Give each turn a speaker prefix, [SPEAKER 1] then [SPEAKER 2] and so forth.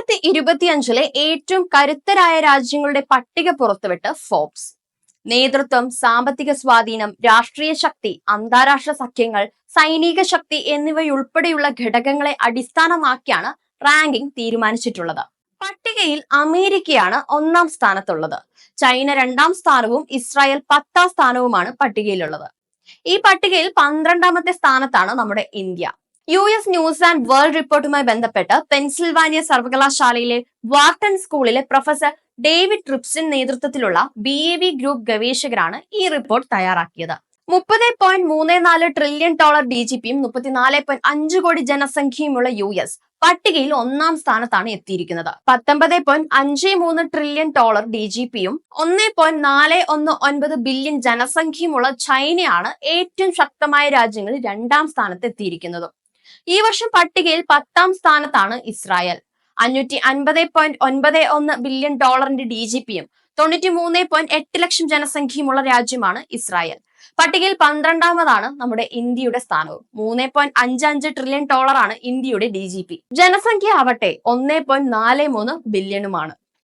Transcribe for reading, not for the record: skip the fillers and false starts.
[SPEAKER 1] 2025 ഏറ്റവും കരുത്തരായ രാജ്യങ്ങളുടെ പട്ടിക പുറത്തുവിട്ട് ഫോബ്സ്. നേതൃത്വം, സാമ്പത്തിക സ്വാധീനം, രാഷ്ട്രീയ ശക്തി, അന്താരാഷ്ട്ര സഖ്യങ്ങൾ, സൈനിക ശക്തി എന്നിവയുൾപ്പെടെയുള്ള ഘടകങ്ങളെ അടിസ്ഥാനമാക്കിയാണ് റാങ്കിംഗ് തീരുമാനിച്ചിട്ടുള്ളത്. പട്ടികയിൽ അമേരിക്കയാണ് 1-ാം സ്ഥാനത്തുള്ളത്. ചൈന 2-ാം സ്ഥാനവും ഇസ്രായേൽ 10-ാം സ്ഥാനവുമാണ് പട്ടികയിലുള്ളത്. ഈ പട്ടികയിൽ 12-ാമത്തെ സ്ഥാനത്താണ് നമ്മുടെ India. US News and World റിപ്പോർട്ടുമായി ബന്ധപ്പെട്ട് പെൻസിൽവാനിയ സർവകലാശാലയിലെ വാർട്ടൺ സ്കൂളിലെ പ്രൊഫസർ ഡേവിഡ് ട്രിപ്സിൻ നേതൃത്വത്തിലുള്ള BAV ഗ്രൂപ്പ് ഗവേഷകരാണ് ഈ റിപ്പോർട്ട് തയ്യാറാക്കിയത്. $30.34 ട്രില്യൺ DGPയും 34.5 കോടി ജനസംഖ്യയുമുള്ള US പട്ടികയിൽ 1-ാം സ്ഥാനത്താണ് എത്തിയിരിക്കുന്നത്. $19.53 ട്രില്യൺ DGPയും 1.419 ബില്യൺ ജനസംഖ്യയുമുള്ള ചൈനയാണ് ഏറ്റവും ശക്തമായ രാജ്യങ്ങളിൽ 2-ാം സ്ഥാനത്ത് എത്തിയിരിക്കുന്നത്. ഈ വർഷം പട്ടികയിൽ 10-ാം സ്ഥാനത്താണ് ഇസ്രായേൽ. $550.91 ബില്യൺ DGPയും 93.8 ലക്ഷം ജനസംഖ്യയുമുള്ള രാജ്യമാണ് ഇസ്രായേൽ. പട്ടികയിൽ 12-ാമതാണ് നമ്മുടെ ഇന്ത്യയുടെ സ്ഥാനവും. $3.55 ട്രില്യൺ ഇന്ത്യയുടെ DGP. ജനസംഖ്യ ആവട്ടെ 1.43 ബില്യണുമാണ്.